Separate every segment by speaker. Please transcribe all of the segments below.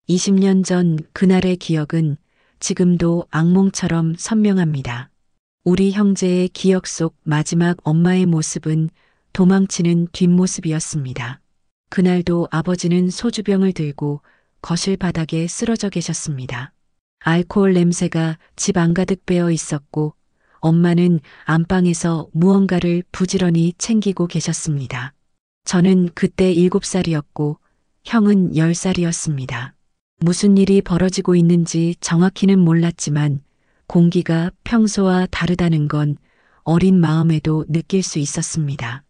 Speaker 1: 20년 전 그날의 기억은 지금도 악몽처럼 선명합니다. 우리 형제의 기억 속 마지막 엄마의 모습은 도망치는 뒷모습이었습니다. 그날도 아버지는 소주병을 들고 거실 바닥에 쓰러져 계셨습니다. 알코올 냄새가 집 안가득 배어 있었고 엄마는 안방에서 무언가를 부지런히 챙기고 계셨습니다. 저는 그때 7살이었고 형은 10살이었습니다. 무슨 일이 벌어지고 있는지 정확히는 몰랐지만 공기가 평소와 다르다는 건 어린 마음에도 느낄 수 있었습니다.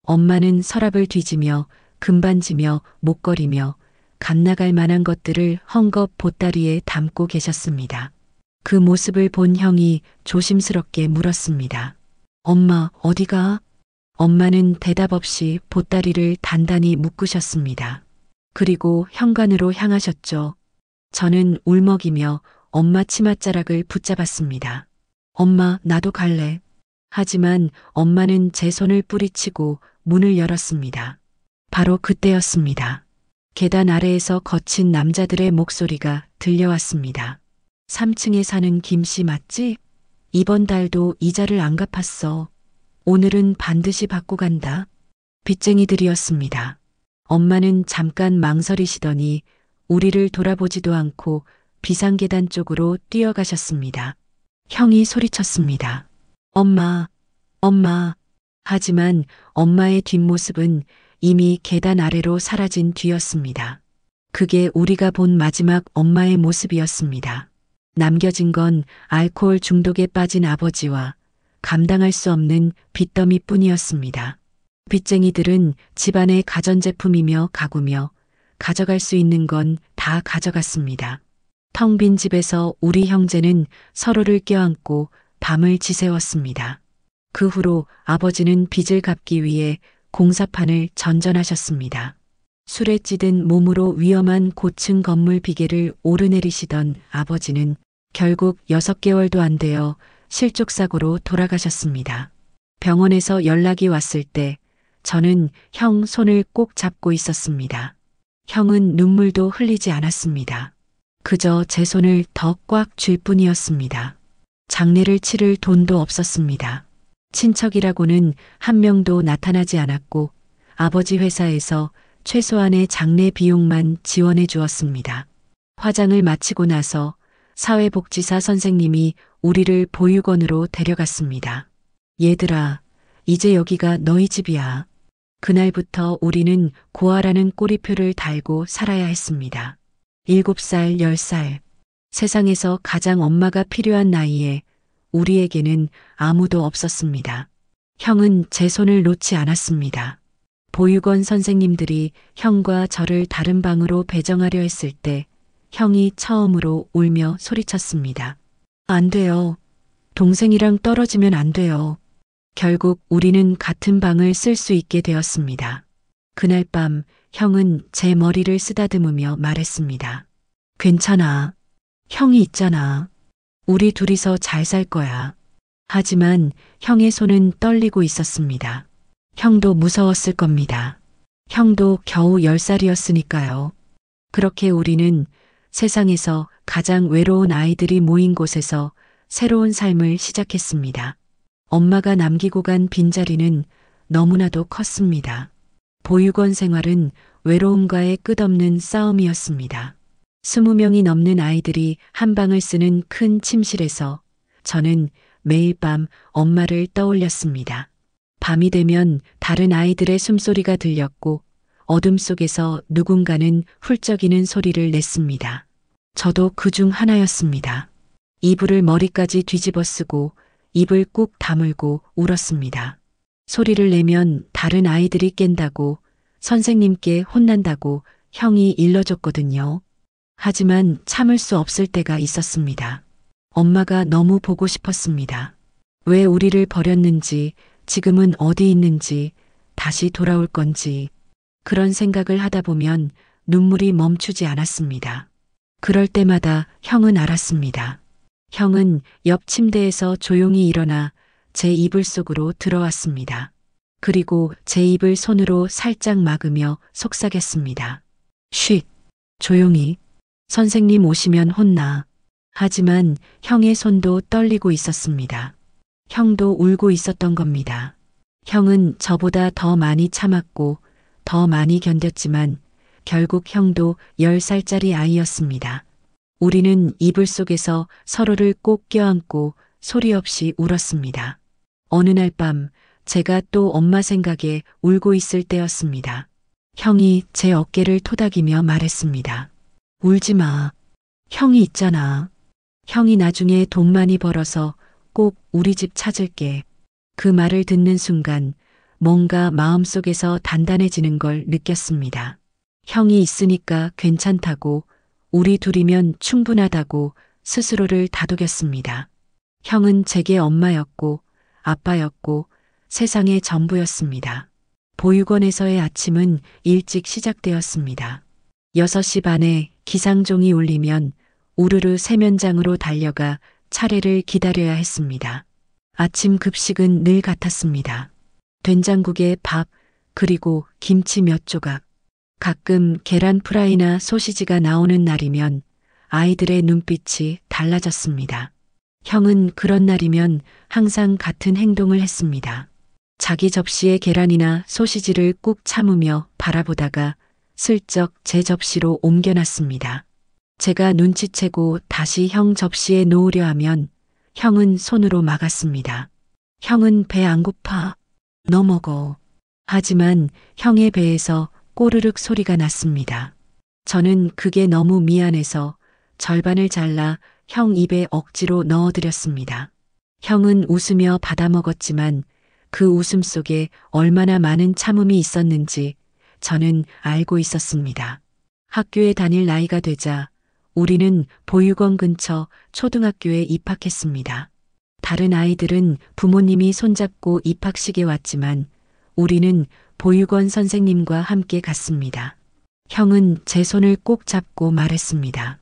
Speaker 1: 엄마는 서랍을 뒤지며 금반지며 목걸이며 갓나갈 만한 것들을 헝겊 보따리에 담고 계셨습니다. 그 모습을 본 형이 조심스럽게 물었습니다. 엄마, 어디가? 엄마는 대답 없이 보따리를 단단히 묶으셨습니다. 그리고 현관으로 향하셨죠. 저는 울먹이며 엄마 치맛자락을 붙잡았습니다. 엄마, 나도 갈래. 하지만 엄마는 제 손을 뿌리치고 문을 열었습니다. 바로 그때였습니다. 계단 아래에서 거친 남자들의 목소리가 들려왔습니다. 3층에 사는 김 씨 맞지? 이번 달도 이자를 안 갚았어. 오늘은 반드시 받고 간다. 빚쟁이들이었습니다. 엄마는 잠깐 망설이시더니 우리를 돌아보지도 않고 비상계단 쪽으로 뛰어가셨습니다. 형이 소리쳤습니다. 엄마, 엄마. 하지만 엄마의 뒷모습은 이미 계단 아래로 사라진 뒤였습니다. 그게 우리가 본 마지막 엄마의 모습이었습니다. 남겨진 건 알코올 중독에 빠진 아버지와 감당할 수 없는 빚더미 뿐이었습니다. 빚쟁이들은 집안의 가전제품이며 가구며 가져갈 수 있는 건 다 가져갔습니다. 텅 빈 집에서 우리 형제는 서로를 껴안고 밤을 지새웠습니다. 그 후로 아버지는 빚을 갚기 위해 공사판을 전전하셨습니다. 술에 찌든 몸으로 위험한 고층 건물 비계를 오르내리시던 아버지는 결국 6개월도 안 되어 실족사고로 돌아가셨습니다. 병원에서 연락이 왔을 때 저는 형 손을 꼭 잡고 있었습니다. 형은 눈물도 흘리지 않았습니다. 그저 제 손을 더 꽉 쥘 뿐이었습니다. 장례를 치를 돈도 없었습니다. 친척이라고는 한 명도 나타나지 않았고 아버지 회사에서 최소한의 장례 비용만 지원해 주었습니다. 화장을 마치고 나서 사회복지사 선생님이 우리를 보육원으로 데려갔습니다. 얘들아, 이제 여기가 너희 집이야. 그날부터 우리는 고아라는 꼬리표를 달고 살아야 했습니다. 7살, 10살. 세상에서 가장 엄마가 필요한 나이에 우리에게는 아무도 없었습니다. 형은 제 손을 놓지 않았습니다. 보육원 선생님들이 형과 저를 다른 방으로 배정하려 했을 때 형이 처음으로 울며 소리쳤습니다. 안 돼요. 동생이랑 떨어지면 안 돼요. 결국 우리는 같은 방을 쓸 수 있게 되었습니다. 그날 밤 형은 제 머리를 쓰다듬으며 말했습니다. 괜찮아. 형이 있잖아. 우리 둘이서 잘 살 거야. 하지만 형의 손은 떨리고 있었습니다. 형도 무서웠을 겁니다. 형도 겨우 10살이었으니까요. 그렇게 우리는 세상에서 가장 외로운 아이들이 모인 곳에서 새로운 삶을 시작했습니다. 엄마가 남기고 간 빈자리는 너무나도 컸습니다. 보육원 생활은 외로움과의 끝없는 싸움이었습니다. 20명이 넘는 아이들이 한 방을 쓰는 큰 침실에서 저는 매일 밤 엄마를 떠올렸습니다. 밤이 되면 다른 아이들의 숨소리가 들렸고 어둠 속에서 누군가는 훌쩍이는 소리를 냈습니다. 저도 그중 하나였습니다. 이불을 머리까지 뒤집어 쓰고 입을 꾹 다물고 울었습니다. 소리를 내면 다른 아이들이 깬다고 선생님께 혼난다고 형이 일러줬거든요. 하지만 참을 수 없을 때가 있었습니다. 엄마가 너무 보고 싶었습니다. 왜 우리를 버렸는지, 지금은 어디 있는지, 다시 돌아올 건지, 그런 생각을 하다 보면 눈물이 멈추지 않았습니다. 그럴 때마다 형은 알았습니다. 형은 옆 침대에서 조용히 일어나 제 이불 속으로 들어왔습니다. 그리고 제 입을 손으로 살짝 막으며 속삭였습니다. 쉿, 조용히. 선생님 오시면 혼나. 하지만 형의 손도 떨리고 있었습니다. 형도 울고 있었던 겁니다. 형은 저보다 더 많이 참았고 더 많이 견뎠지만 결국 형도 10살짜리 아이였습니다. 우리는 이불 속에서 서로를 꼭 껴안고 소리 없이 울었습니다. 어느 날 밤 제가 또 엄마 생각에 울고 있을 때였습니다. 형이 제 어깨를 토닥이며 말했습니다. 울지 마. 형이 있잖아. 형이 나중에 돈 많이 벌어서 꼭 우리 집 찾을게. 그 말을 듣는 순간 뭔가 마음속에서 단단해지는 걸 느꼈습니다. 형이 있으니까 괜찮다고, 우리 둘이면 충분하다고 스스로를 다독였습니다. 형은 제게 엄마였고 아빠였고 세상의 전부였습니다. 보육원에서의 아침은 일찍 시작되었습니다. 6시 반에 기상종이 울리면 우르르 세면장으로 달려가 차례를 기다려야 했습니다. 아침 급식은 늘 같았습니다. 된장국에 밥, 그리고 김치 몇 조각. 가끔 계란 프라이나 소시지가 나오는 날이면 아이들의 눈빛이 달라졌습니다. 형은 그런 날이면 항상 같은 행동을 했습니다. 자기 접시에 계란이나 소시지를 꾹 참으며 바라보다가 슬쩍 제 접시로 옮겨놨습니다. 제가 눈치채고 다시 형 접시에 놓으려 하면 형은 손으로 막았습니다. 형은 배 안 고파. 너 먹어. 하지만 형의 배에서 꼬르륵 소리가 났습니다. 저는 그게 너무 미안해서 절반을 잘라 형 입에 억지로 넣어드렸습니다. 형은 웃으며 받아먹었지만 그 웃음 속에 얼마나 많은 참음이 있었는지 저는 알고 있었습니다. 학교에 다닐 나이가 되자 우리는 보육원 근처 초등학교에 입학했습니다. 다른 아이들은 부모님이 손잡고 입학식에 왔지만 우리는 보육원 선생님과 함께 갔습니다. 형은 제 손을 꼭 잡고 말했습니다.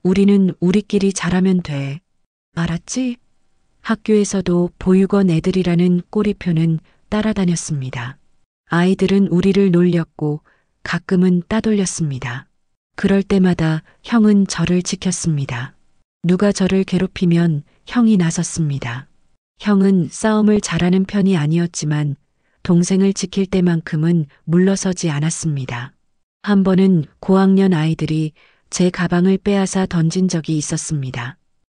Speaker 1: 우리는 우리끼리 잘하면 돼. 알았지? 학교에서도 보육원 애들이라는 꼬리표는 따라다녔습니다. 아이들은 우리를 놀렸고 가끔은 따돌렸습니다. 그럴 때마다 형은 저를 지켰습니다. 누가 저를 괴롭히면 형이 나섰습니다. 형은 싸움을 잘하는 편이 아니었지만 동생을 지킬 때만큼은 물러서지 않았습니다. 한 번은 고학년 아이들이 제 가방을 빼앗아 던진 적이 있었습니다.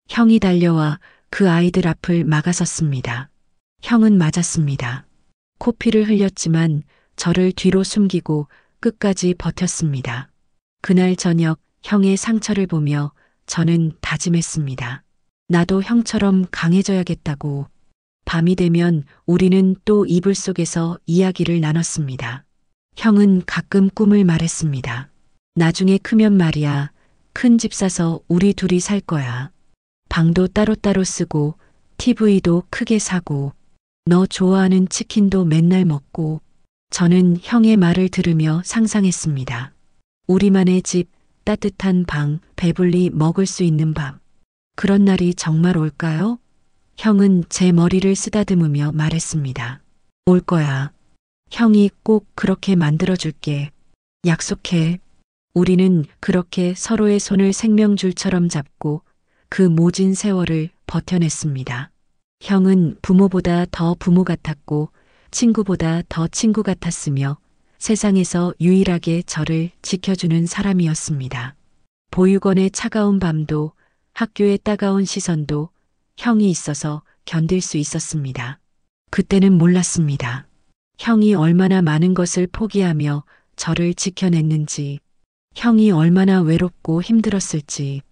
Speaker 1: 형이 달려와 그 아이들 앞을 막아섰습니다. 형은 맞았습니다. 코피를 흘렸지만 저를 뒤로 숨기고 끝까지 버텼습니다. 그날 저녁 형의 상처를 보며 저는 다짐했습니다. 나도 형처럼 강해져야겠다고. 밤이 되면 우리는 또 이불 속에서 이야기를 나눴습니다. 형은 가끔 꿈을 말했습니다. 나중에 크면 말이야, 큰 집 사서 우리 둘이 살 거야. 방도 따로따로 쓰고 TV도 크게 사고 너 좋아하는 치킨도 맨날 먹고. 저는 형의 말을 들으며 상상했습니다. 우리만의 집, 따뜻한 방, 배불리 먹을 수 있는 밥. 그런 날이 정말 올까요? 형은 제 머리를 쓰다듬으며 말했습니다. 올 거야. 형이 꼭 그렇게 만들어줄게. 약속해. 우리는 그렇게 서로의 손을 생명줄처럼 잡고 그 모진 세월을 버텨냈습니다. 형은 부모보다 더 부모 같았고 친구보다 더 친구 같았으며 세상에서 유일하게 저를 지켜주는 사람이었습니다. 보육원의 차가운 밤도 학교의 따가운 시선도 형이 있어서 견딜 수 있었습니다. 그때는 몰랐습니다. 형이 얼마나 많은 것을 포기하며 저를 지켜냈는지, 형이 얼마나 외롭고 힘들었을지.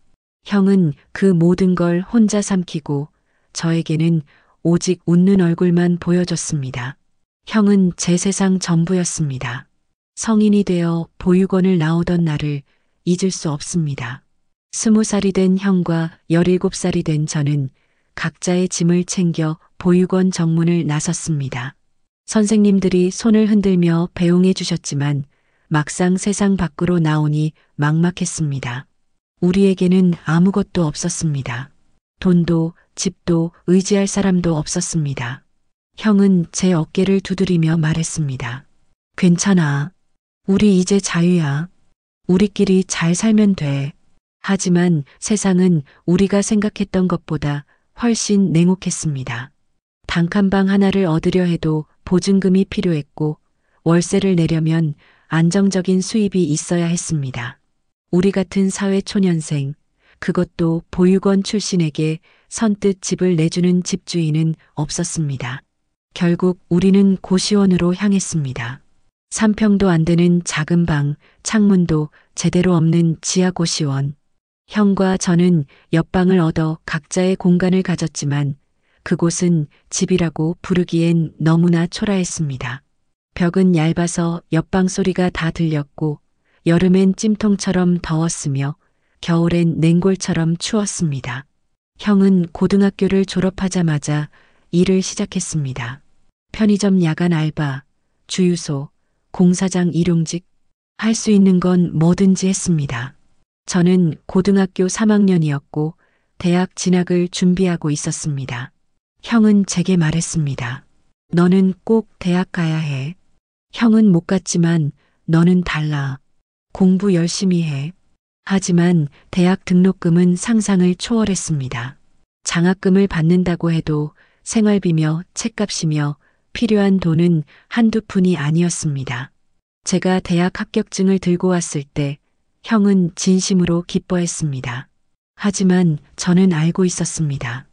Speaker 1: 형은 그 모든 걸 혼자 삼키고 저에게는 오직 웃는 얼굴만 보여줬습니다. 형은 제 세상 전부였습니다. 성인이 되어 보육원을 나오던 날을 잊을 수 없습니다. 20살이 된 형과 17살이 된 저는 각자의 짐을 챙겨 보육원 정문을 나섰습니다. 선생님들이 손을 흔들며 배웅해 주셨지만 막상 세상 밖으로 나오니 막막했습니다. 우리에게는 아무것도 없었습니다. 돈도 집도 의지할 사람도 없었습니다. 형은 제 어깨를 두드리며 말했습니다. 괜찮아. 우리 이제 자유야. 우리끼리 잘 살면 돼. 하지만 세상은 우리가 생각했던 것보다 훨씬 냉혹했습니다. 단칸방 하나를 얻으려 해도 보증금이 필요했고 월세를 내려면 안정적인 수입이 있어야 했습니다. 우리 같은 사회 초년생, 그것도 보육원 출신에게 선뜻 집을 내주는 집주인은 없었습니다. 결국 우리는 고시원으로 향했습니다. 3평도 안 되는 작은 방, 창문도 제대로 없는 지하 고시원. 형과 저는 옆방을 얻어 각자의 공간을 가졌지만 그곳은 집이라고 부르기엔 너무나 초라했습니다. 벽은 얇아서 옆방 소리가 다 들렸고 여름엔 찜통처럼 더웠으며 겨울엔 냉골처럼 추웠습니다. 형은 고등학교를 졸업하자마자 일을 시작했습니다. 편의점 야간 알바, 주유소, 공사장 일용직, 할 수 있는 건 뭐든지 했습니다. 저는 고등학교 3학년이었고 대학 진학을 준비하고 있었습니다. 형은 제게 말했습니다. 너는 꼭 대학 가야 해. 형은 못 갔지만 너는 달라. 공부 열심히 해. 하지만 대학 등록금은 상상을 초월했습니다. 장학금을 받는다고 해도 생활비며 책값이며 필요한 돈은 한두 푼이 아니었습니다. 제가 대학 합격증을 들고 왔을 때 형은 진심으로 기뻐했습니다. 하지만 저는 알고 있었습니다.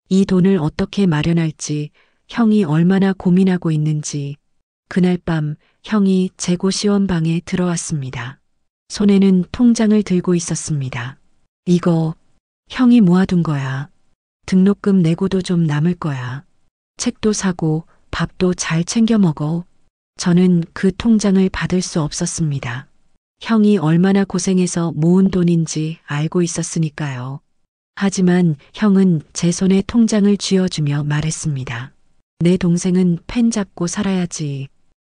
Speaker 1: 이 돈을 어떻게 마련할지, 형이 얼마나 고민하고 있는지. 그날 밤 형이 제 고시원 방에 들어왔습니다. 손에는 통장을 들고 있었습니다. 이거 형이 모아둔 거야. 등록금 내고도 좀 남을 거야. 책도 사고 밥도 잘 챙겨 먹어. 저는 그 통장을 받을 수 없었습니다. 형이 얼마나 고생해서 모은 돈인지 알고 있었으니까요. 하지만 형은 제 손에 통장을 쥐어주며 말했습니다. 내 동생은 펜 잡고 살아야지.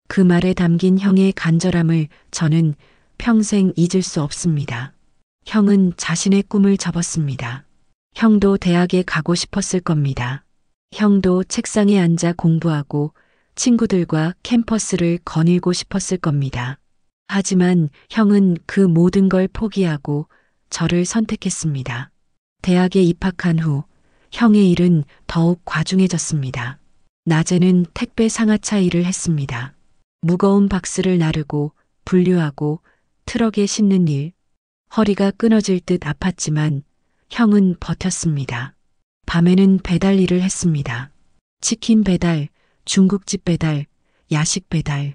Speaker 1: 그 말에 담긴 형의 간절함을 저는 평생 잊을 수 없습니다. 형은 자신의 꿈을 접었습니다. 형도 대학에 가고 싶었을 겁니다. 형도 책상에 앉아 공부하고 친구들과 캠퍼스를 거닐고 싶었을 겁니다. 하지만 형은 그 모든 걸 포기하고 저를 선택했습니다. 대학에 입학한 후 형의 일은 더욱 과중해졌습니다. 낮에는 택배 상하차 일을 했습니다. 무거운 박스를 나르고 분류하고 트럭에 싣는 일. 허리가 끊어질 듯 아팠지만 형은 버텼습니다. 밤에는 배달 일을 했습니다. 치킨 배달, 중국집 배달, 야식 배달.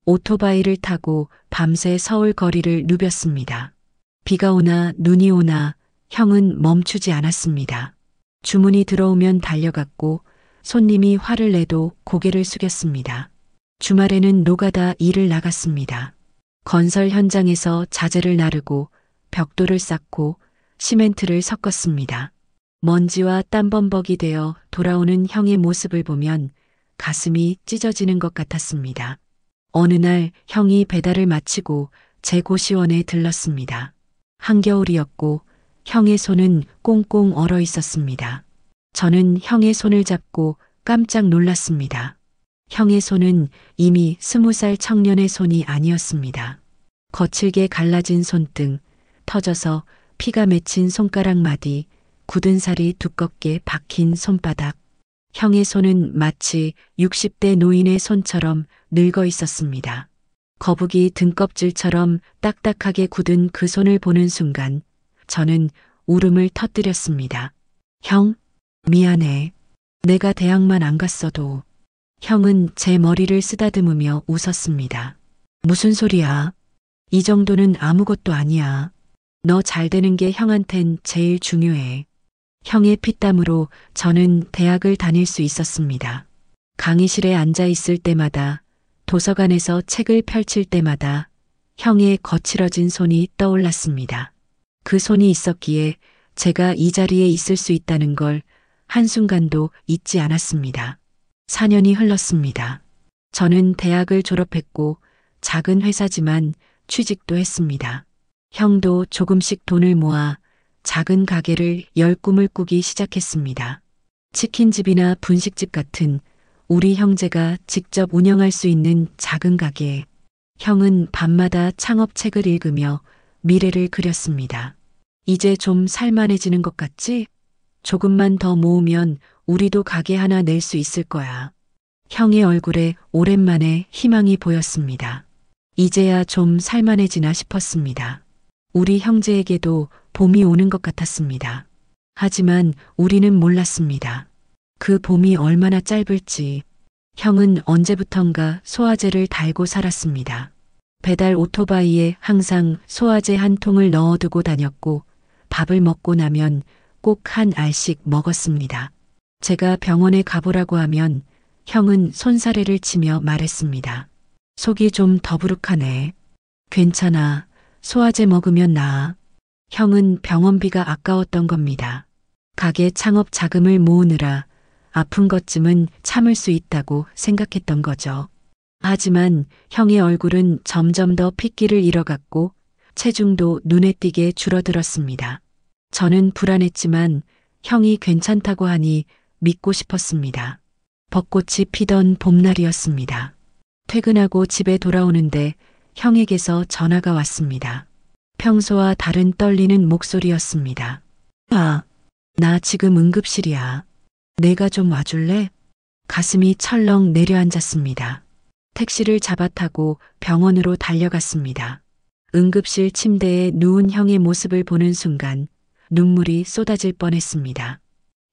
Speaker 1: 오토바이를 타고 밤새 서울 거리를 누볐습니다. 비가 오나 눈이 오나 형은 멈추지 않았습니다. 주문이 들어오면 달려갔고 손님이 화를 내도 고개를 숙였습니다. 주말에는 노가다 일을 나갔습니다. 건설 현장에서 자재를 나르고 벽돌을 쌓고 시멘트를 섞었습니다. 먼지와 땀범벅이 되어 돌아오는 형의 모습을 보면 가슴이 찢어지는 것 같았습니다. 어느 날 형이 배달을 마치고 제 고시원에 들렀습니다. 한겨울이었고 형의 손은 꽁꽁 얼어 있었습니다. 저는 형의 손을 잡고 깜짝 놀랐습니다. 형의 손은 이미 20살 청년의 손이 아니었습니다. 거칠게 갈라진 손등, 터져서 피가 맺힌 손가락 마디, 굳은 살이 두껍게 박힌 손바닥. 형의 손은 마치 60대 노인의 손처럼 늙어 있었습니다. 거북이 등껍질처럼 딱딱하게 굳은 그 손을 보는 순간 저는 울음을 터뜨렸습니다. 형, 미안해. 내가 대학만 안 갔어도. 형은 제 머리를 쓰다듬으며 웃었습니다. 무슨 소리야? 이 정도는 아무것도 아니야. 너 잘 되는 게 형한텐 제일 중요해. 형의 피땀으로 저는 대학을 다닐 수 있었습니다. 강의실에 앉아 있을 때마다, 도서관에서 책을 펼칠 때마다 형의 거칠어진 손이 떠올랐습니다. 그 손이 있었기에 제가 이 자리에 있을 수 있다는 걸 한순간도 잊지 않았습니다. 4년이 흘렀습니다. 저는 대학을 졸업했고 작은 회사지만 취직도 했습니다. 형도 조금씩 돈을 모아 작은 가게를 열 꿈을 꾸기 시작했습니다. 치킨집이나 분식집 같은 우리 형제가 직접 운영할 수 있는 작은 가게. 형은 밤마다 창업책을 읽으며 미래를 그렸습니다. 이제 좀 살만해지는 것 같지? 조금만 더 모으면 우리도 가게 하나 낼 수 있을 거야. 형의 얼굴에 오랜만에 희망이 보였습니다. 이제야 좀 살만해지나 싶었습니다. 우리 형제에게도 봄이 오는 것 같았습니다. 하지만 우리는 몰랐습니다. 그 봄이 얼마나 짧을지. 형은 언제부턴가 소화제를 달고 살았습니다. 배달 오토바이에 항상 소화제 한 통을 넣어두고 다녔고 밥을 먹고 나면 꼭 한 알씩 먹었습니다. 제가 병원에 가보라고 하면 형은 손사래를 치며 말했습니다. 속이 좀 더부룩하네. 괜찮아. 소화제 먹으면 나아. 형은 병원비가 아까웠던 겁니다. 가게 창업 자금을 모으느라 아픈 것쯤은 참을 수 있다고 생각했던 거죠. 하지만 형의 얼굴은 점점 더 핏기를 잃어갔고 체중도 눈에 띄게 줄어들었습니다. 저는 불안했지만 형이 괜찮다고 하니 믿고 싶었습니다. 벚꽃이 피던 봄날이었습니다. 퇴근하고 집에 돌아오는데 형에게서 전화가 왔습니다. 평소와 다른 떨리는 목소리였습니다. 아, 나 지금 응급실이야. 내가 좀 와줄래? 가슴이 철렁 내려앉았습니다. 택시를 잡아 타고 병원으로 달려갔습니다. 응급실 침대에 누운 형의 모습을 보는 순간 눈물이 쏟아질 뻔했습니다.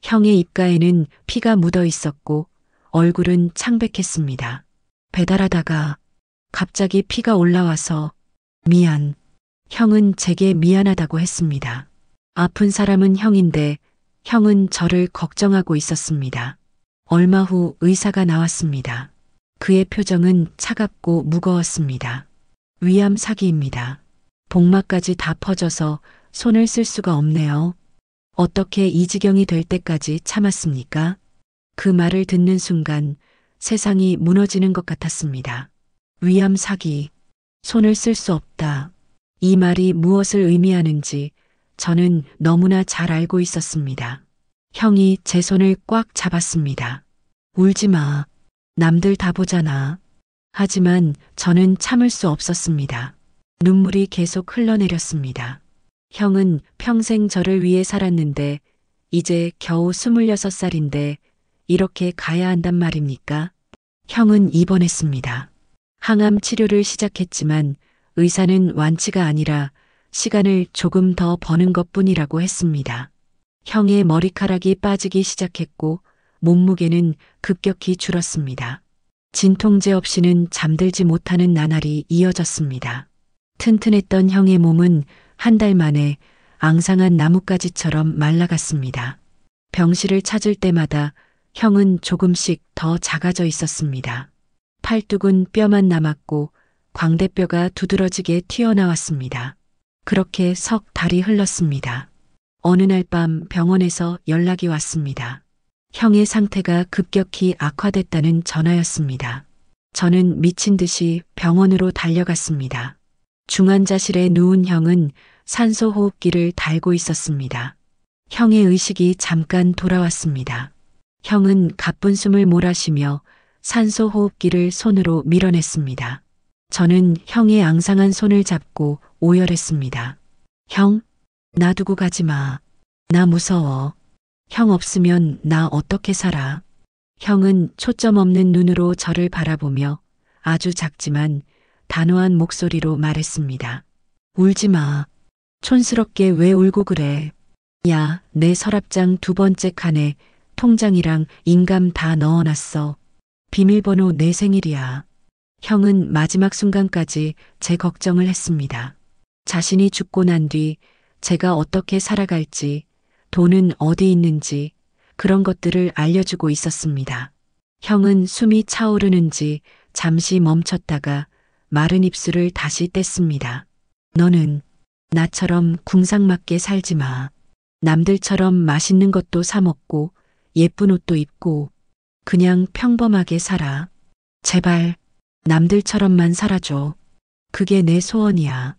Speaker 1: 형의 입가에는 피가 묻어 있었고 얼굴은 창백했습니다. 배달하다가 갑자기 피가 올라와서 미안. 형은 제게 미안하다고 했습니다. 아픈 사람은 형인데 형은 저를 걱정하고 있었습니다. 얼마 후 의사가 나왔습니다. 그의 표정은 차갑고 무거웠습니다. 위암 사기입니다. 복막까지 다 퍼져서 손을 쓸 수가 없네요. 어떻게 이 지경이 될 때까지 참았습니까? 그 말을 듣는 순간 세상이 무너지는 것 같았습니다. 위암 사기, 손을 쓸 수 없다. 이 말이 무엇을 의미하는지 저는 너무나 잘 알고 있었습니다. 형이 제 손을 꽉 잡았습니다. 울지 마. 남들 다 보잖아. 하지만 저는 참을 수 없었습니다. 눈물이 계속 흘러내렸습니다. 형은 평생 저를 위해 살았는데 이제 겨우 26살인데 이렇게 가야 한단 말입니까? 형은 입원했습니다. 항암 치료를 시작했지만 의사는 완치가 아니라 시간을 조금 더 버는 것뿐이라고 했습니다. 형의 머리카락이 빠지기 시작했고 몸무게는 급격히 줄었습니다. 진통제 없이는 잠들지 못하는 나날이 이어졌습니다. 튼튼했던 형의 몸은 한 달 만에 앙상한 나뭇가지처럼 말라갔습니다. 병실을 찾을 때마다 형은 조금씩 더 작아져 있었습니다. 팔뚝은 뼈만 남았고 광대뼈가 두드러지게 튀어나왔습니다. 그렇게 석 달이 흘렀습니다. 어느 날 밤 병원에서 연락이 왔습니다. 형의 상태가 급격히 악화됐다는 전화였습니다. 저는 미친 듯이 병원으로 달려갔습니다. 중환자실에 누운 형은 산소호흡기를 달고 있었습니다. 형의 의식이 잠깐 돌아왔습니다. 형은 가쁜 숨을 몰아쉬며 산소호흡기를 손으로 밀어냈습니다. 저는 형의 앙상한 손을 잡고 오열했습니다. 형, 놔두고 가지 마. 나 무서워. 형 없으면 나 어떻게 살아? 형은 초점 없는 눈으로 저를 바라보며 아주 작지만 단호한 목소리로 말했습니다. 울지 마. 촌스럽게 왜 울고 그래? 야, 내 서랍장 2번째 칸에 통장이랑 인감 다 넣어놨어. 비밀번호 내 생일이야. 형은 마지막 순간까지 제 걱정을 했습니다. 자신이 죽고 난 뒤 제가 어떻게 살아갈지, 돈은 어디 있는지 그런 것들을 알려주고 있었습니다. 형은 숨이 차오르는지 잠시 멈췄다가 마른 입술을 다시 뗐습니다. 너는 나처럼 궁상맞게 살지 마. 남들처럼 맛있는 것도 사 먹고 예쁜 옷도 입고 그냥 평범하게 살아. 제발 남들처럼만 살아줘. 그게 내 소원이야.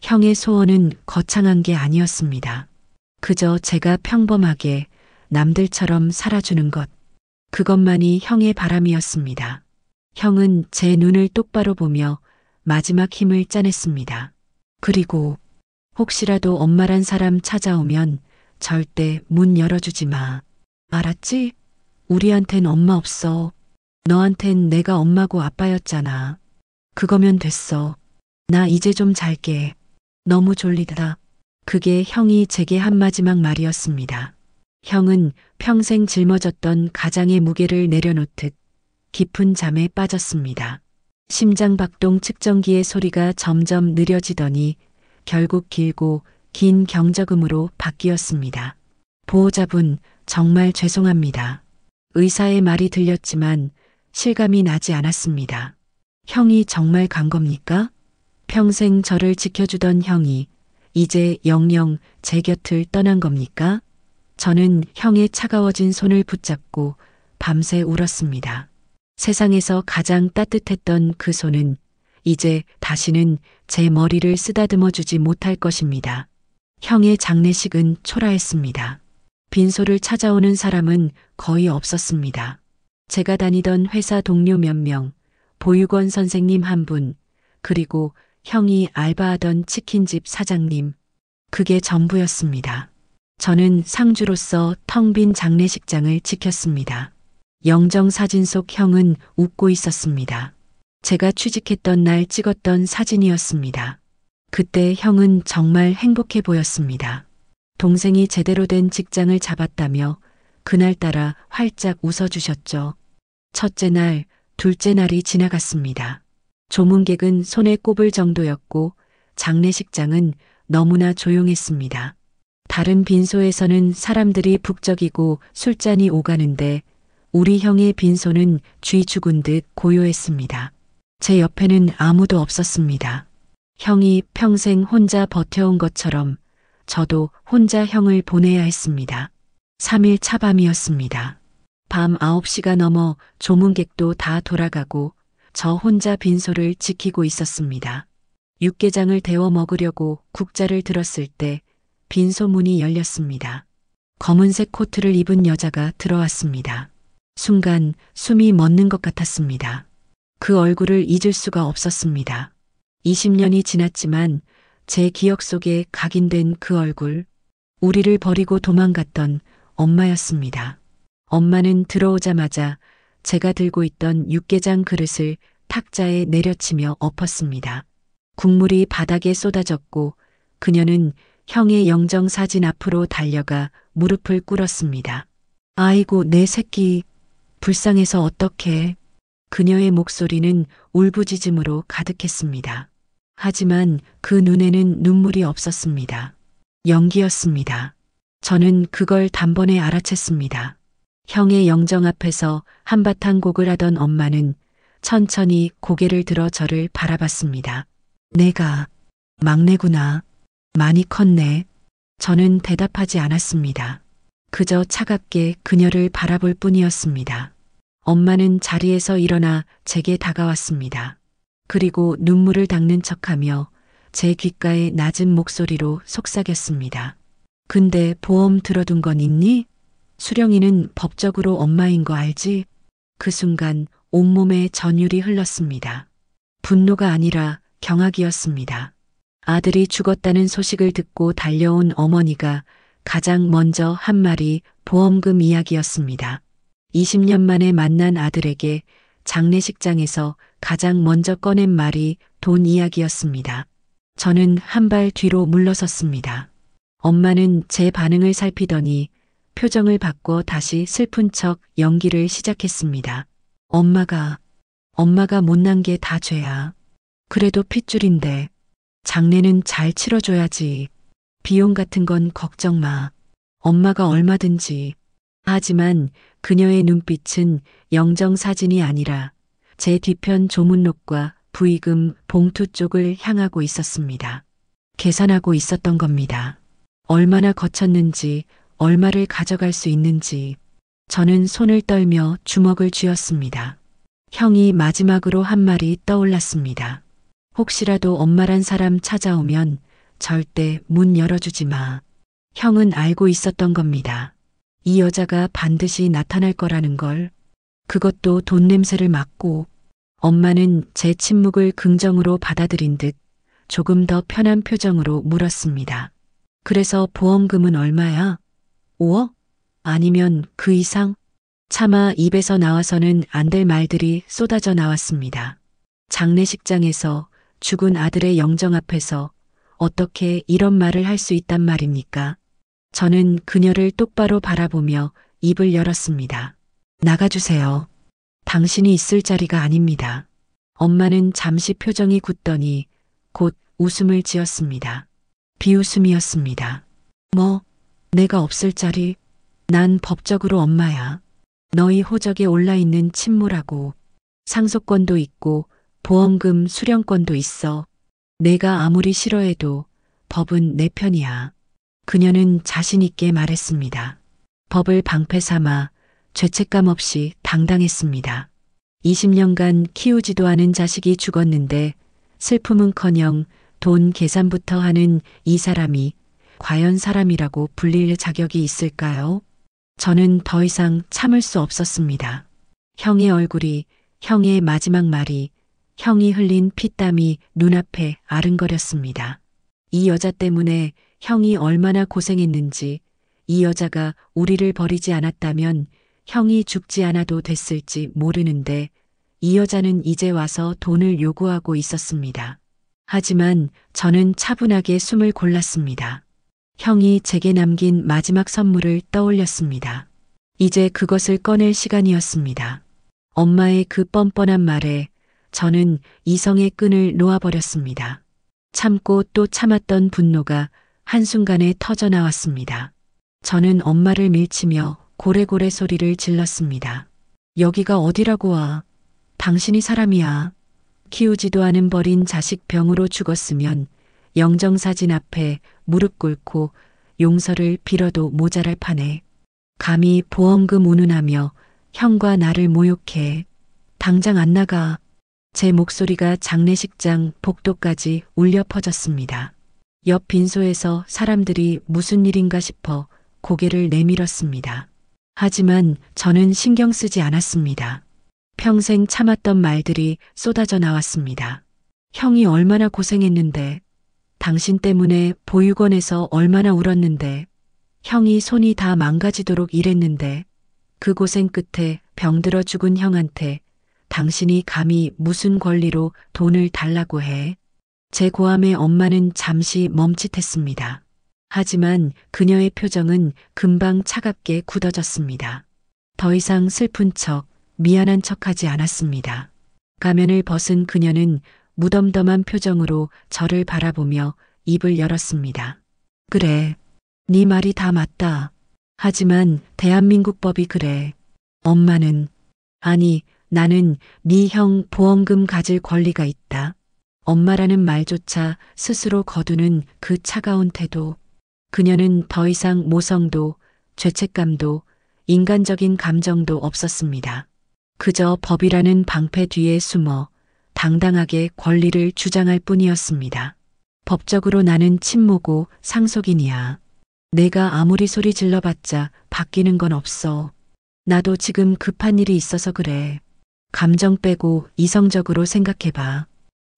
Speaker 1: 형의 소원은 거창한 게 아니었습니다. 그저 제가 평범하게 남들처럼 살아주는 것. 그것만이 형의 바람이었습니다. 형은 제 눈을 똑바로 보며 마지막 힘을 짜냈습니다. 그리고 혹시라도 엄마란 사람 찾아오면 절대 문 열어주지 마. 알았지? 우리한텐 엄마 없어. 너한텐 내가 엄마고 아빠였잖아. 그거면 됐어. 나 이제 좀 잘게. 너무 졸리다. 그게 형이 제게 한 마지막 말이었습니다. 형은 평생 짊어졌던 가장의 무게를 내려놓듯 깊은 잠에 빠졌습니다. 심장박동 측정기의 소리가 점점 느려지더니 결국 길고 긴 경적음으로 바뀌었습니다. 보호자분, 정말 죄송합니다. 의사의 말이 들렸지만 실감이 나지 않았습니다. 형이 정말 간 겁니까? 평생 저를 지켜주던 형이 이제 영영 제 곁을 떠난 겁니까? 저는 형의 차가워진 손을 붙잡고 밤새 울었습니다. 세상에서 가장 따뜻했던 그 손은 이제 다시는 제 머리를 쓰다듬어 주지 못할 것입니다. 형의 장례식은 초라했습니다. 빈소를 찾아오는 사람은 거의 없었습니다. 제가 다니던 회사 동료 몇 명, 보육원 선생님 한 분, 그리고 형이 알바하던 치킨집 사장님. 그게 전부였습니다. 저는 상주로서 텅 빈 장례식장을 지켰습니다. 영정사진 속 형은 웃고 있었습니다. 제가 취직했던 날 찍었던 사진이었습니다. 그때 형은 정말 행복해 보였습니다. 동생이 제대로 된 직장을 잡았다며 그날따라 활짝 웃어주셨죠. 첫째 날, 둘째 날이 지나갔습니다. 조문객은 손에 꼽을 정도였고 장례식장은 너무나 조용했습니다. 다른 빈소에서는 사람들이 북적이고 술잔이 오가는데 우리 형의 빈소는 쥐 죽은 듯 고요했습니다. 제 옆에는 아무도 없었습니다. 형이 평생 혼자 버텨온 것처럼 저도 혼자 형을 보내야 했습니다. 3일 차밤이었습니다. 밤 9시가 넘어 조문객도 다 돌아가고 저 혼자 빈소를 지키고 있었습니다. 육개장을 데워 먹으려고 국자를 들었을 때 빈소 문이 열렸습니다. 검은색 코트를 입은 여자가 들어왔습니다. 순간 숨이 멎는 것 같았습니다. 그 얼굴을 잊을 수가 없었습니다. 20년이 지났지만 제 기억 속에 각인된 그 얼굴, 우리를 버리고 도망갔던 엄마였습니다. 엄마는 들어오자마자 제가 들고 있던 육개장 그릇을 탁자에 내려치며 엎었습니다. 국물이 바닥에 쏟아졌고 그녀는 형의 영정사진 앞으로 달려가 무릎을 꿇었습니다. 아이고 내 새끼, 불쌍해서 어떡해. 그녀의 목소리는 울부짖음으로 가득했습니다. 하지만 그 눈에는 눈물이 없었습니다. 연기였습니다. 저는 그걸 단번에 알아챘습니다. 형의 영정 앞에서 한바탕 곡을 하던 엄마는 천천히 고개를 들어 저를 바라봤습니다. 내가 막내구나. 많이 컸네. 저는 대답하지 않았습니다. 그저 차갑게 그녀를 바라볼 뿐이었습니다. 엄마는 자리에서 일어나 제게 다가왔습니다. 그리고 눈물을 닦는 척하며 제 귓가에 낮은 목소리로 속삭였습니다. 근데 보험 들어둔 건 있니? 수령이는 법적으로 엄마인 거 알지? 그 순간 온몸에 전율이 흘렀습니다. 분노가 아니라 경악이었습니다. 아들이 죽었다는 소식을 듣고 달려온 어머니가 가장 먼저 한 말이 보험금 이야기였습니다. 20년 만에 만난 아들에게 장례식장에서 가장 먼저 꺼낸 말이 돈 이야기였습니다. 저는 한 발 뒤로 물러섰습니다. 엄마는 제 반응을 살피더니 표정을 바꿔 다시 슬픈 척 연기를 시작했습니다. 엄마가 못난 게 다 죄야. 그래도 핏줄인데 장례는 잘 치러줘야지. 비용 같은 건 걱정 마. 엄마가 얼마든지. 하지만 그녀의 눈빛은 영정사진이 아니라 제 뒤편 조문록과 부의금 봉투 쪽을 향하고 있었습니다. 계산하고 있었던 겁니다. 얼마나 거쳤는지, 얼마를 가져갈 수 있는지. 저는 손을 떨며 주먹을 쥐었습니다. 형이 마지막으로 한 말이 떠올랐습니다. 혹시라도 엄마란 사람 찾아오면 절대 문 열어주지 마. 형은 알고 있었던 겁니다. 이 여자가 반드시 나타날 거라는 걸. 그것도 돈 냄새를 맡고. 엄마는 제 침묵을 긍정으로 받아들인 듯 조금 더 편한 표정으로 물었습니다. 그래서 보험금은 얼마야? 5억? 아니면 그 이상? 차마 입에서 나와서는 안 될 말들이 쏟아져 나왔습니다. 장례식장에서 죽은 아들의 영정 앞에서 어떻게 이런 말을 할 수 있단 말입니까? 저는 그녀를 똑바로 바라보며 입을 열었습니다. 나가주세요. 당신이 있을 자리가 아닙니다. 엄마는 잠시 표정이 굳더니 곧 웃음을 지었습니다. 비웃음이었습니다. 뭐, 내가 없을 자리? 난 법적으로 엄마야. 너희 호적에 올라있는 친모라고. 상속권도 있고 보험금 수령권도 있어. 내가 아무리 싫어해도 법은 내 편이야. 그녀는 자신 있게 말했습니다. 법을 방패 삼아 죄책감 없이 당당했습니다. 20년간 키우지도 않은 자식이 죽었는데 슬픔은커녕 돈 계산부터 하는 이 사람이 과연 사람이라고 불릴 자격이 있을까요? 저는 더 이상 참을 수 없었습니다. 형의 얼굴이, 형의 마지막 말이, 형이 흘린 피땀이 눈앞에 아른거렸습니다. 이 여자 때문에 형이 얼마나 고생했는지, 이 여자가 우리를 버리지 않았다면 형이 죽지 않아도 됐을지 모르는데 이 여자는 이제 와서 돈을 요구하고 있었습니다. 하지만 저는 차분하게 숨을 골랐습니다. 형이 제게 남긴 마지막 선물을 떠올렸습니다. 이제 그것을 꺼낼 시간이었습니다. 엄마의 그 뻔뻔한 말에 저는 이성의 끈을 놓아버렸습니다. 참고 또 참았던 분노가 한순간에 터져 나왔습니다. 저는 엄마를 밀치며 고래고래 소리를 질렀습니다. 여기가 어디라고 와. 당신이 사람이야. 키우지도 않은 버린 자식 병으로 죽었으면 영정사진 앞에 무릎 꿇고 용서를 빌어도 모자랄 판에 감히 보험금 운운하며 형과 나를 모욕해. 당장 안 나가. 제 목소리가 장례식장 복도까지 울려 퍼졌습니다. 옆 빈소에서 사람들이 무슨 일인가 싶어 고개를 내밀었습니다. 하지만 저는 신경 쓰지 않았습니다. 평생 참았던 말들이 쏟아져 나왔습니다. 형이 얼마나 고생했는데, 당신 때문에 보육원에서 얼마나 울었는데, 형이 손이 다 망가지도록 일했는데, 그 고생 끝에 병들어 죽은 형한테 당신이 감히 무슨 권리로 돈을 달라고 해? 제 고함에 엄마는 잠시 멈칫했습니다. 하지만 그녀의 표정은 금방 차갑게 굳어졌습니다. 더 이상 슬픈 척, 미안한 척하지 않았습니다. 가면을 벗은 그녀는 무덤덤한 표정으로 저를 바라보며 입을 열었습니다. 그래, 네 말이 다 맞다. 하지만 대한민국 법이 그래. 엄마는, 아니, 나는 네 형 보험금 가질 권리가 있다. 엄마라는 말조차 스스로 거두는 그 차가운 태도. 그녀는 더 이상 모성도, 죄책감도, 인간적인 감정도 없었습니다. 그저 법이라는 방패 뒤에 숨어 당당하게 권리를 주장할 뿐이었습니다. 법적으로 나는 친모고 상속인이야. 내가 아무리 소리 질러봤자 바뀌는 건 없어. 나도 지금 급한 일이 있어서 그래. 감정 빼고 이성적으로 생각해봐.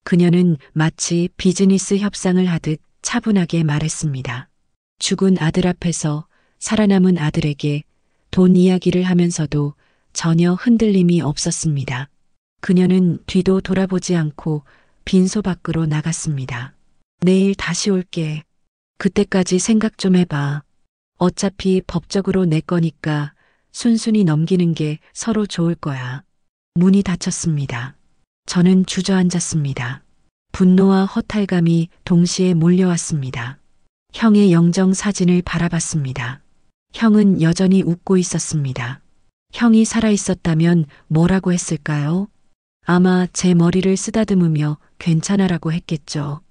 Speaker 1: 그녀는 마치 비즈니스 협상을 하듯 차분하게 말했습니다. 죽은 아들 앞에서 살아남은 아들에게 돈 이야기를 하면서도 전혀 흔들림이 없었습니다. 그녀는 뒤도 돌아보지 않고 빈소 밖으로 나갔습니다. 내일 다시 올게. 그때까지 생각 좀 해봐. 어차피 법적으로 내 거니까 순순히 넘기는 게 서로 좋을 거야. 문이 닫혔습니다. 저는 주저앉았습니다. 분노와 허탈감이 동시에 몰려왔습니다. 형의 영정 사진을 바라봤습니다. 형은 여전히 웃고 있었습니다. 형이 살아있었다면 뭐라고 했을까요? 아마 제 머리를 쓰다듬으며 괜찮아라고 했겠죠.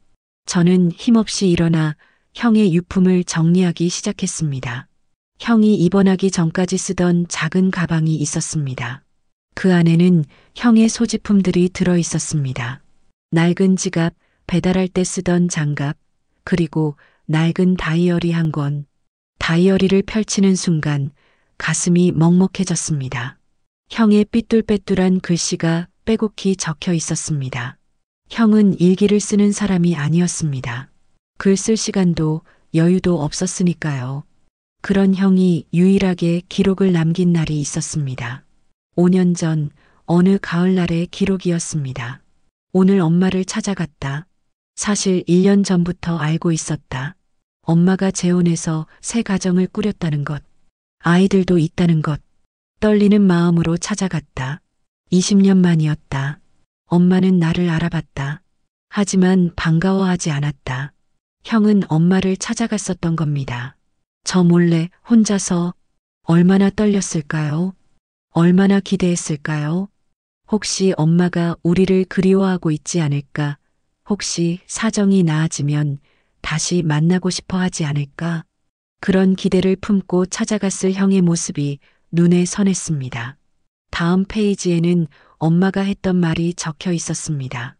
Speaker 1: 저는 힘없이 일어나 형의 유품을 정리하기 시작했습니다. 형이 입원하기 전까지 쓰던 작은 가방이 있었습니다. 그 안에는 형의 소지품들이 들어 있었습니다. 낡은 지갑, 배달할 때 쓰던 장갑, 그리고 낡은 다이어리 한 권. 다이어리를 펼치는 순간 가슴이 먹먹해졌습니다. 형의 삐뚤빼뚤한 글씨가 빼곡히 적혀 있었습니다. 형은 일기를 쓰는 사람이 아니었습니다. 글 쓸 시간도 여유도 없었으니까요. 그런 형이 유일하게 기록을 남긴 날이 있었습니다. 5년 전 어느 가을날의 기록이었습니다. 오늘 엄마를 찾아갔다. 사실 1년 전부터 알고 있었다. 엄마가 재혼해서 새 가정을 꾸렸다는 것, 아이들도 있다는 것, 떨리는 마음으로 찾아갔다. 20년 만이었다. 엄마는 나를 알아봤다. 하지만 반가워하지 않았다. 형은 엄마를 찾아갔었던 겁니다. 저 몰래 혼자서 얼마나 떨렸을까요? 얼마나 기대했을까요? 혹시 엄마가 우리를 그리워하고 있지 않을까? 혹시 사정이 나아지면 다시 만나고 싶어 하지 않을까? 그런 기대를 품고 찾아갔을 형의 모습이 눈에 선했습니다. 다음 페이지에는 엄마가 했던 말이 적혀 있었습니다.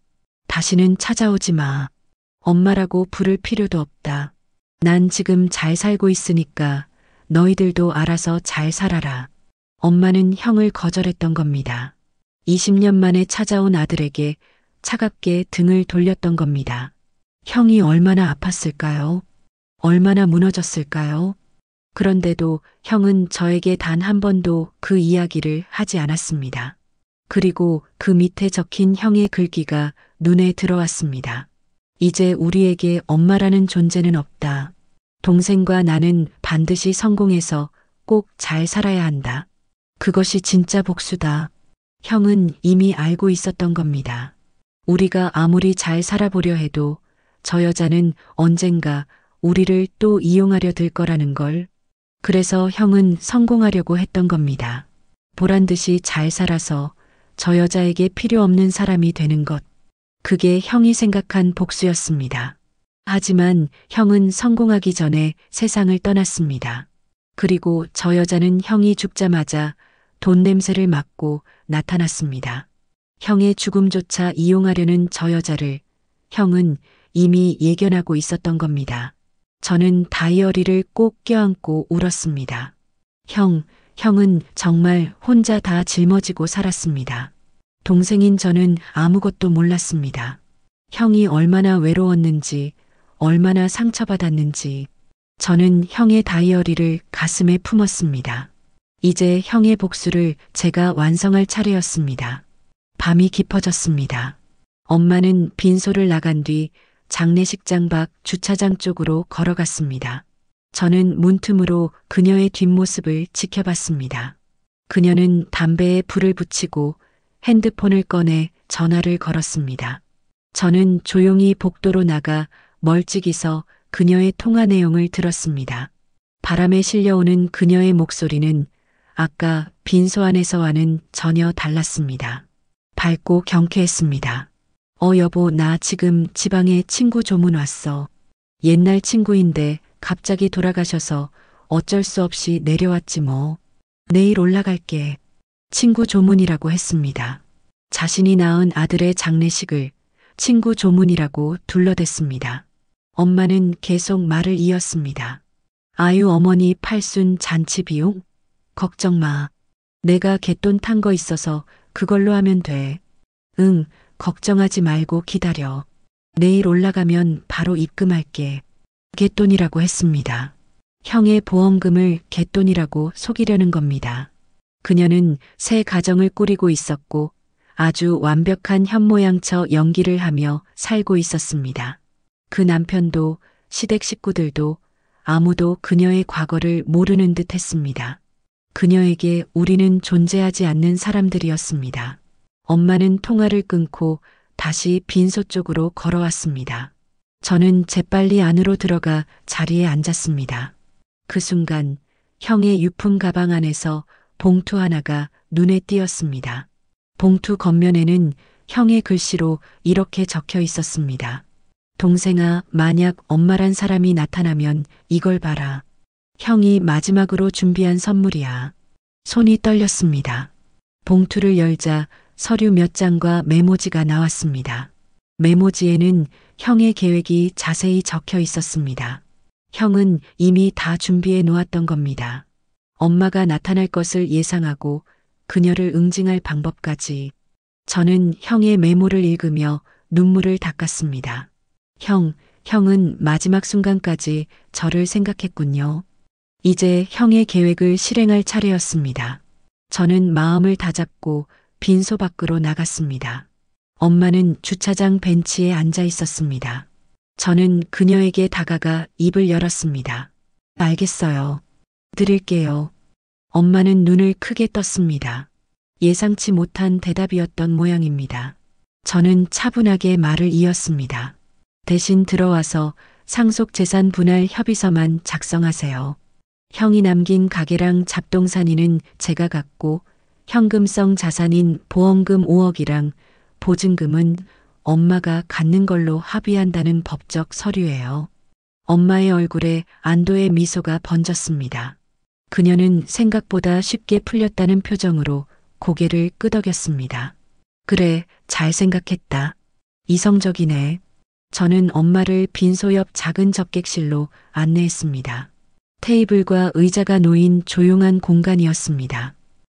Speaker 1: 다시는 찾아오지 마. 엄마라고 부를 필요도 없다. 난 지금 잘 살고 있으니까 너희들도 알아서 잘 살아라. 엄마는 형을 거절했던 겁니다. 20년 만에 찾아온 아들에게 차갑게 등을 돌렸던 겁니다. 형이 얼마나 아팠을까요? 얼마나 무너졌을까요? 그런데도 형은 저에게 단 한 번도 그 이야기를 하지 않았습니다. 그리고 그 밑에 적힌 형의 글귀가 눈에 들어왔습니다. 이제 우리에게 엄마라는 존재는 없다. 동생과 나는 반드시 성공해서 꼭 잘 살아야 한다. 그것이 진짜 복수다. 형은 이미 알고 있었던 겁니다. 우리가 아무리 잘 살아보려 해도 저 여자는 언젠가 우리를 또 이용하려 들 거라는 걸. 그래서 형은 성공하려고 했던 겁니다. 보란 듯이 잘 살아서 저 여자에게 필요 없는 사람이 되는 것. 그게 형이 생각한 복수였습니다. 하지만 형은 성공하기 전에 세상을 떠났습니다. 그리고 저 여자는 형이 죽자마자 돈 냄새를 맡고 나타났습니다. 형의 죽음조차 이용하려는 저 여자를 형은 이미 예견하고 있었던 겁니다. 저는 다이어리를 꼭 껴안고 울었습니다. 형은 정말 혼자 다 짊어지고 살았습니다. 동생인 저는 아무것도 몰랐습니다. 형이 얼마나 외로웠는지, 얼마나 상처받았는지, 저는 형의 다이어리를 가슴에 품었습니다. 이제 형의 복수를 제가 완성할 차례였습니다. 밤이 깊어졌습니다. 엄마는 빈소를 나간 뒤 장례식장 밖 주차장 쪽으로 걸어갔습니다. 저는 문틈으로 그녀의 뒷모습을 지켜봤습니다. 그녀는 담배에 불을 붙이고 핸드폰을 꺼내 전화를 걸었습니다. 저는 조용히 복도로 나가 멀찍이 서 그녀의 통화 내용을 들었습니다. 바람에 실려오는 그녀의 목소리는 아까 빈소 안에서와는 전혀 달랐습니다. 밝고 경쾌했습니다. 여보, 나 지금 지방에 친구 조문 왔어. 옛날 친구인데 갑자기 돌아가셔서 어쩔 수 없이 내려왔지 뭐. 내일 올라갈게. 친구 조문이라고 했습니다. 자신이 낳은 아들의 장례식을 친구 조문이라고 둘러댔습니다. 엄마는 계속 말을 이었습니다. 아유, 어머니 팔순 잔치 비용? 걱정 마. 내가 갯돈 탄 거 있어서 그걸로 하면 돼. 응, 걱정하지 말고 기다려. 내일 올라가면 바로 입금할게. 갯돈이라고 했습니다. 형의 보험금을 갯돈이라고 속이려는 겁니다. 그녀는 새 가정을 꾸리고 있었고 아주 완벽한 현모양처 연기를 하며 살고 있었습니다. 그 남편도 시댁 식구들도 아무도 그녀의 과거를 모르는 듯 했습니다. 그녀에게 우리는 존재하지 않는 사람들이었습니다. 엄마는 통화를 끊고 다시 빈소 쪽으로 걸어왔습니다. 저는 재빨리 안으로 들어가 자리에 앉았습니다. 그 순간 형의 유품 가방 안에서 봉투 하나가 눈에 띄었습니다. 봉투 겉면에는 형의 글씨로 이렇게 적혀 있었습니다. 동생아, 만약 엄마란 사람이 나타나면 이걸 봐라. 형이 마지막으로 준비한 선물이야. 손이 떨렸습니다. 봉투를 열자 서류 몇 장과 메모지가 나왔습니다. 메모지에는 형의 계획이 자세히 적혀 있었습니다. 형은 이미 다 준비해 놓았던 겁니다. 엄마가 나타날 것을 예상하고 그녀를 응징할 방법까지. 저는 형의 메모를 읽으며 눈물을 닦았습니다. 형은 마지막 순간까지 저를 생각했군요. 이제 형의 계획을 실행할 차례였습니다. 저는 마음을 다잡고 빈소 밖으로 나갔습니다. 엄마는 주차장 벤치에 앉아 있었습니다. 저는 그녀에게 다가가 입을 열었습니다. 알겠어요. 드릴게요. 엄마는 눈을 크게 떴습니다. 예상치 못한 대답이었던 모양입니다. 저는 차분하게 말을 이었습니다. 대신 들어와서 상속재산 분할 협의서만 작성하세요. 형이 남긴 가게랑 잡동사니는 제가 갖고 현금성 자산인 보험금 5억이랑 보증금은 엄마가 갖는 걸로 합의한다는 법적 서류예요. 엄마의 얼굴에 안도의 미소가 번졌습니다. 그녀는 생각보다 쉽게 풀렸다는 표정으로 고개를 끄덕였습니다. 그래, 잘 생각했다. 이성적이네. 저는 엄마를 빈소 옆 작은 접객실로 안내했습니다. 테이블과 의자가 놓인 조용한 공간이었습니다.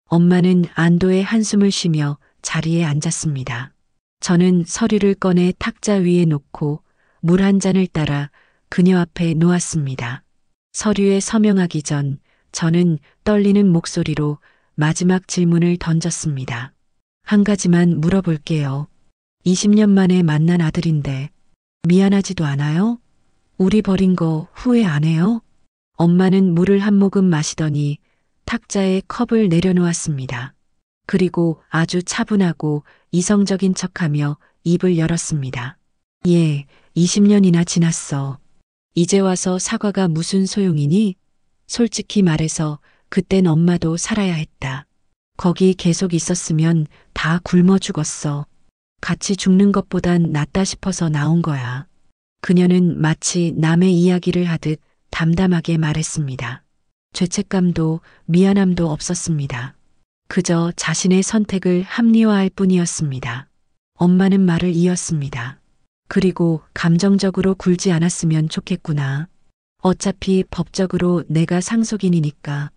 Speaker 1: 엄마는 안도의 한숨을 쉬며 자리에 앉았습니다. 저는 서류를 꺼내 탁자 위에 놓고 물 한 잔을 따라 그녀 앞에 놓았습니다. 서류에 서명하기 전 저는 떨리는 목소리로 마지막 질문을 던졌습니다. 한 가지만 물어볼게요. 20년 만에 만난 아들인데 미안하지도 않아요? 우리 버린 거 후회 안 해요? 엄마는 물을 한 모금 마시더니 탁자에 컵을 내려놓았습니다. 그리고 아주 차분하고 이성적인 척하며 입을 열었습니다. 예, 20년이나 지났어. 이제 와서 사과가 무슨 소용이니? 솔직히 말해서 그땐 엄마도 살아야 했다. 거기 계속 있었으면 다 굶어 죽었어. 같이 죽는 것보단 낫다 싶어서 나온 거야. 그녀는 마치 남의 이야기를 하듯 담담하게 말했습니다. 죄책감도 미안함도 없었습니다. 그저 자신의 선택을 합리화할 뿐이었습니다. 엄마는 말을 이었습니다. 그리고 감정적으로 굴지 않았으면 좋겠구나. 어차피 법적으로 내가 상속인이니까.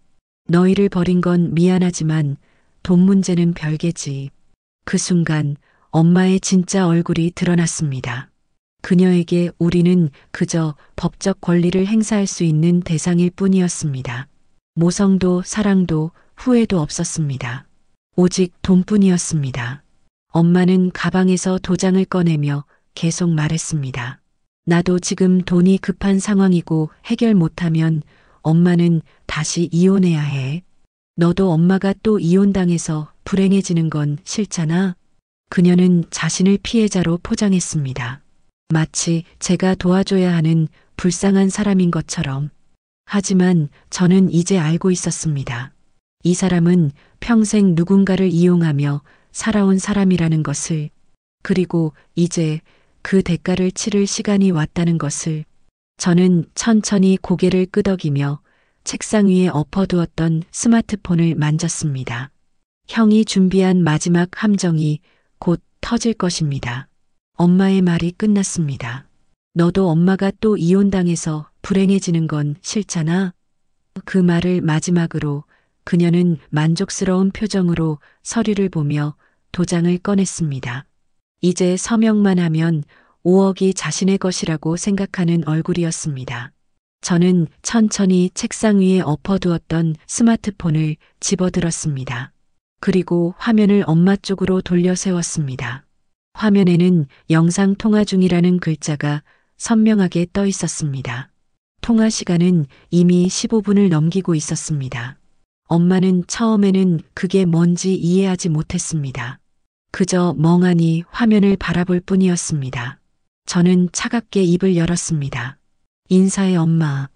Speaker 1: 너희를 버린 건 미안하지만 돈 문제는 별개지. 그 순간 엄마의 진짜 얼굴이 드러났습니다. 그녀에게 우리는 그저 법적 권리를 행사할 수 있는 대상일 뿐이었습니다. 모성도 사랑도 후회도 없었습니다. 오직 돈뿐이었습니다. 엄마는 가방에서 도장을 꺼내며 계속 말했습니다. 나도 지금 돈이 급한 상황이고 해결 못하면 엄마는 다시 이혼해야 해. 너도 엄마가 또 이혼당해서 불행해지는 건 싫잖아. 그녀는 자신을 피해자로 포장했습니다. 마치 제가 도와줘야 하는 불쌍한 사람인 것처럼. 하지만 저는 이제 알고 있었습니다. 이 사람은 평생 누군가를 이용하며 살아온 사람이라는 것을, 그리고 이제 그 대가를 치를 시간이 왔다는 것을. 저는 천천히 고개를 끄덕이며 책상 위에 엎어두었던 스마트폰을 만졌습니다. 형이 준비한 마지막 함정이 곧 터질 것입니다. 엄마의 말이 끝났습니다. 너도 엄마가 또 이혼당해서 불행해지는 건 싫잖아. 그 말을 마지막으로 그녀는 만족스러운 표정으로 서류를 보며 도장을 꺼냈습니다. 이제 서명만 하면 5억이 자신의 것이라고 생각하는 얼굴이었습니다. 저는 천천히 책상 위에 엎어두었던 스마트폰을 집어들었습니다. 그리고 화면을 엄마 쪽으로 돌려 세웠습니다. 화면에는 영상 통화 중이라는 글자가 선명하게 떠 있었습니다. 통화 시간은 이미 15분을 넘기고 있었습니다. 엄마는 처음에는 그게 뭔지 이해하지 못했습니다. 그저 멍하니 화면을 바라볼 뿐이었습니다. 저는 차갑게 입을 열었습니다. 인사해 엄마.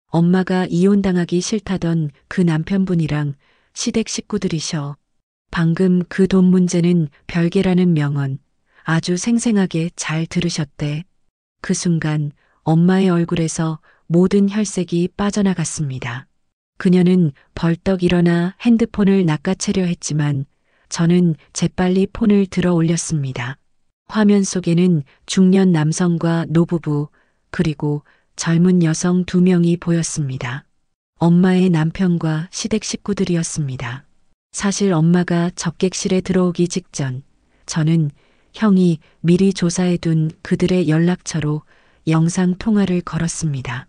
Speaker 1: 엄마가 이혼당하기 싫다던 그 남편분이랑 시댁 식구들이셔. 방금 그 돈 문제는 별개라는 명언 아주 생생하게 잘 들으셨대. 그 순간 엄마의 얼굴에서 모든 혈색이 빠져나갔습니다. 그녀는 벌떡 일어나 핸드폰을 낚아채려 했지만 저는 재빨리 폰을 들어 올렸습니다. 화면 속에는 중년 남성과 노부부 그리고 젊은 여성 2명이 보였습니다. 엄마의 남편과 시댁 식구들이었습니다. 사실 엄마가 접객실에 들어오기 직전 저는 형이 미리 조사해둔 그들의 연락처로 영상 통화를 걸었습니다.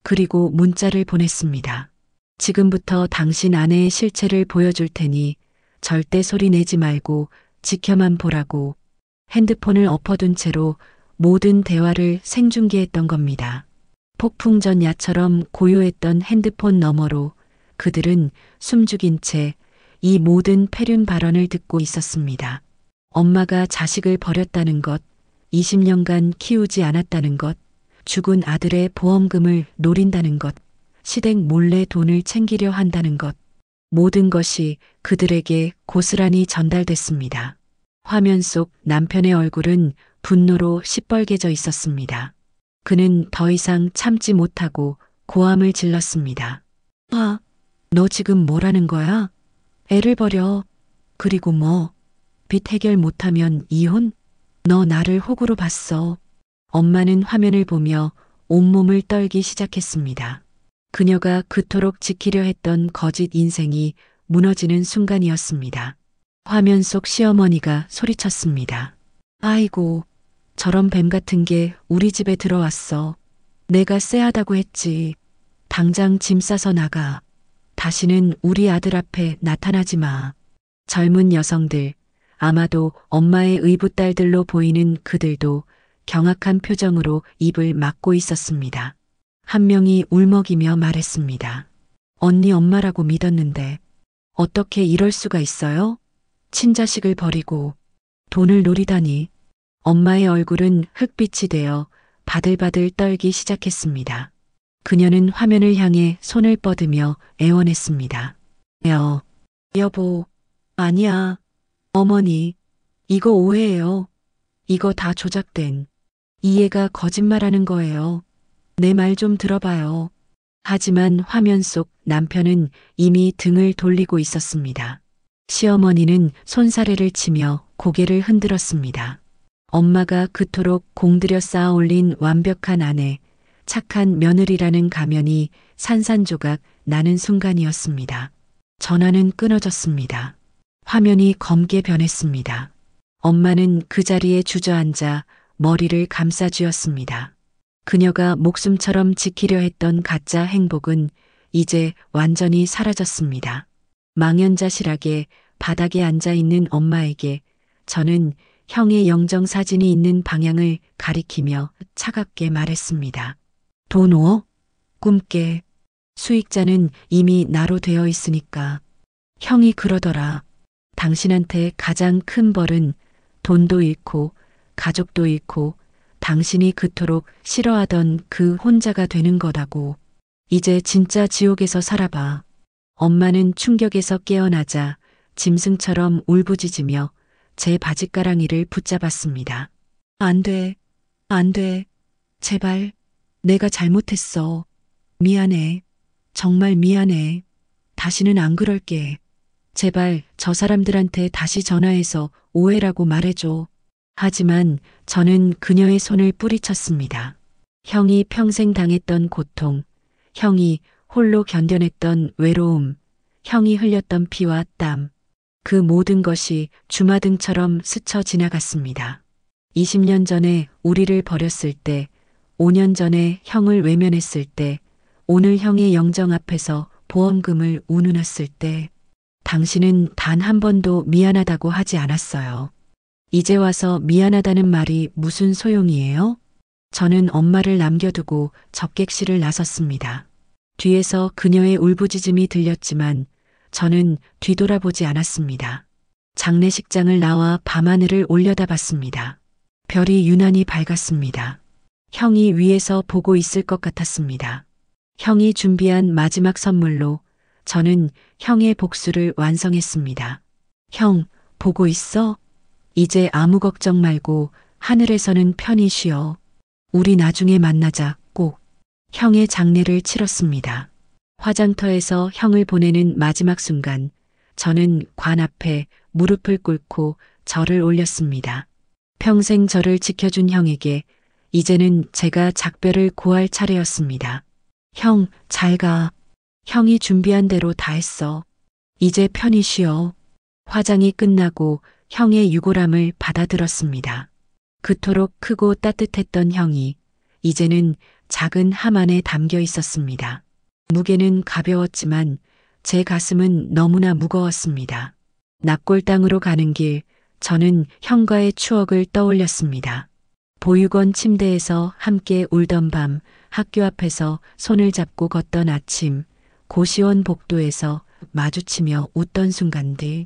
Speaker 1: 그리고 문자를 보냈습니다. 지금부터 당신 아내의 실체를 보여줄 테니 절대 소리 내지 말고 지켜만 보라고. 핸드폰을 엎어둔 채로 모든 대화를 생중계했던 겁니다. 폭풍 전 야처럼 고요했던 핸드폰 너머로 그들은 숨죽인 채 이 모든 폐륜 발언을 듣고 있었습니다. 엄마가 자식을 버렸다는 것, 20년간 키우지 않았다는 것, 죽은 아들의 보험금을 노린다는 것, 시댁 몰래 돈을 챙기려 한다는 것, 모든 것이 그들에게 고스란히 전달됐습니다. 화면 속 남편의 얼굴은 분노로 시뻘개져 있었습니다. 그는 더 이상 참지 못하고 고함을 질렀습니다. 아, 너 지금 뭐라는 거야? 애를 버려. 그리고 뭐? 빚 해결 못하면 이혼? 너 나를 호구로 봤어. 엄마는 화면을 보며 온몸을 떨기 시작했습니다. 그녀가 그토록 지키려 했던 거짓 인생이 무너지는 순간이었습니다. 화면 속 시어머니가 소리쳤습니다. 아이고, 저런 뱀 같은 게 우리 집에 들어왔어. 내가 쎄하다고 했지. 당장 짐 싸서 나가. 다시는 우리 아들 앞에 나타나지 마. 젊은 여성들, 아마도 엄마의 의붓딸들로 보이는 그들도 경악한 표정으로 입을 막고 있었습니다. 한 명이 울먹이며 말했습니다. 언니 엄마라고 믿었는데 어떻게 이럴 수가 있어요? 친자식을 버리고 돈을 노리다니. 엄마의 얼굴은 흙빛이 되어 바들바들 떨기 시작했습니다. 그녀는 화면을 향해 손을 뻗으며 애원했습니다. 여보, 아니야. 어머니, 이거 오해예요. 이거 다 조작된. 이해가 거짓말하는 거예요. 내 말 좀 들어봐요. 하지만 화면 속 남편은 이미 등을 돌리고 있었습니다. 시어머니는 손사래를 치며 고개를 흔들었습니다. 엄마가 그토록 공들여 쌓아 올린 완벽한 아내, 착한 며느리라는 가면이 산산조각 나는 순간이었습니다. 전화는 끊어졌습니다. 화면이 검게 변했습니다. 엄마는 그 자리에 주저앉아 머리를 감싸쥐었습니다. 그녀가 목숨처럼 지키려 했던 가짜 행복은 이제 완전히 사라졌습니다. 망연자실하게 바닥에 앉아 있는 엄마에게 저는 형의 영정사진이 있는 방향을 가리키며 차갑게 말했습니다. 돈 5억? 꿈깨. 수익자는 이미 나로 되어 있으니까. 형이 그러더라. 당신한테 가장 큰 벌은 돈도 잃고 가족도 잃고 당신이 그토록 싫어하던 그 혼자가 되는 거라고. 이제 진짜 지옥에서 살아봐. 엄마는 충격에서 깨어나자 짐승처럼 울부짖으며 제 바짓가랑이를 붙잡았습니다. 안 돼. 안 돼. 제발. 내가 잘못했어. 미안해. 정말 미안해. 다시는 안 그럴게. 제발 저 사람들한테 다시 전화해서 오해라고 말해줘. 하지만 저는 그녀의 손을 뿌리쳤습니다. 형이 평생 당했던 고통, 형이 홀로 견뎌냈던 외로움, 형이 흘렸던 피와 땀, 그 모든 것이 주마등처럼 스쳐 지나갔습니다. 20년 전에 우리를 버렸을 때, 5년 전에 형을 외면했을 때, 오늘 형의 영정 앞에서 보험금을 운운했을 때, 당신은 단 한 번도 미안하다고 하지 않았어요. 이제 와서 미안하다는 말이 무슨 소용이에요? 저는 엄마를 남겨두고 접객실을 나섰습니다. 뒤에서 그녀의 울부짖음이 들렸지만 저는 뒤돌아보지 않았습니다. 장례식장을 나와 밤하늘을 올려다봤습니다. 별이 유난히 밝았습니다. 형이 위에서 보고 있을 것 같았습니다. 형이 준비한 마지막 선물로 저는 형의 복수를 완성했습니다. 형, 보고 있어? 이제 아무 걱정 말고 하늘에서는 편히 쉬어. 우리 나중에 만나자, 꼭. 형의 장례를 치렀습니다. 화장터에서 형을 보내는 마지막 순간, 저는 관 앞에 무릎을 꿇고 절을 올렸습니다. 평생 저를 지켜준 형에게 이제는 제가 작별을 고할 차례였습니다. 형, 잘 가. 형이 준비한 대로 다 했어. 이제 편히 쉬어. 화장이 끝나고 형의 유골함을 받아들었습니다. 그토록 크고 따뜻했던 형이 이제는 작은 함 안에 담겨 있었습니다. 무게는 가벼웠지만 제 가슴은 너무나 무거웠습니다. 납골 땅으로 가는 길, 저는 형과의 추억을 떠올렸습니다. 보육원 침대에서 함께 울던 밤, 학교 앞에서 손을 잡고 걷던 아침, 고시원 복도에서 마주치며 웃던 순간들.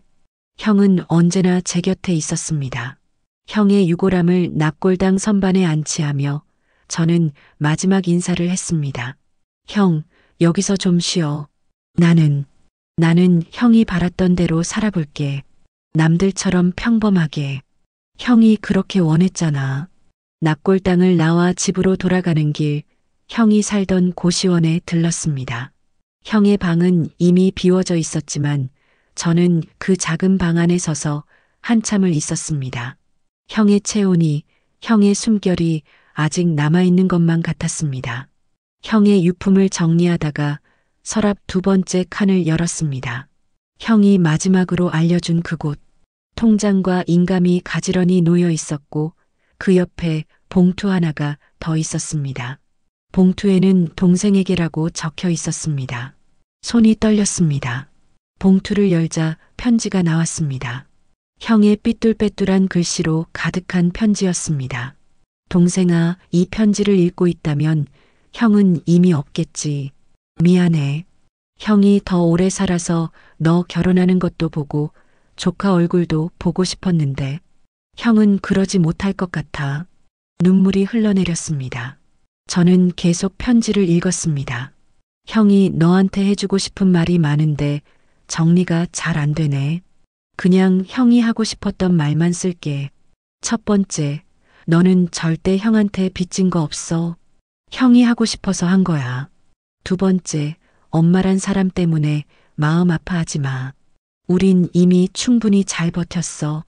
Speaker 1: 형은 언제나 제 곁에 있었습니다. 형의 유골함을 납골당 선반에 안치하며 저는 마지막 인사를 했습니다. 형, 여기서 좀 쉬어. 나는 형이 바랐던 대로 살아볼게. 남들처럼 평범하게. 형이 그렇게 원했잖아. 납골당을 나와 집으로 돌아가는 길, 형이 살던 고시원에 들렀습니다. 형의 방은 이미 비워져 있었지만 저는 그 작은 방 안에 서서 한참을 있었습니다. 형의 체온이, 형의 숨결이 아직 남아있는 것만 같았습니다. 형의 유품을 정리하다가 서랍 두 번째 칸을 열었습니다. 형이 마지막으로 알려준 그곳, 통장과 인감이 가지런히 놓여 있었고 그 옆에 봉투 하나가 더 있었습니다. 봉투에는 동생에게라고 적혀 있었습니다. 손이 떨렸습니다. 봉투를 열자 편지가 나왔습니다. 형의 삐뚤빼뚤한 글씨로 가득한 편지였습니다. 동생아, 이 편지를 읽고 있다면 형은 이미 없겠지. 미안해. 형이 더 오래 살아서 너 결혼하는 것도 보고 조카 얼굴도 보고 싶었는데 형은 그러지 못할 것 같아. 눈물이 흘러내렸습니다. 저는 계속 편지를 읽었습니다. 형이 너한테 해주고 싶은 말이 많은데 정리가 잘 안 되네. 그냥 형이 하고 싶었던 말만 쓸게. 첫 번째, 너는 절대 형한테 빚진 거 없어. 형이 하고 싶어서 한 거야. 두 번째, 엄마란 사람 때문에 마음 아파하지 마. 우린 이미 충분히 잘 버텼어.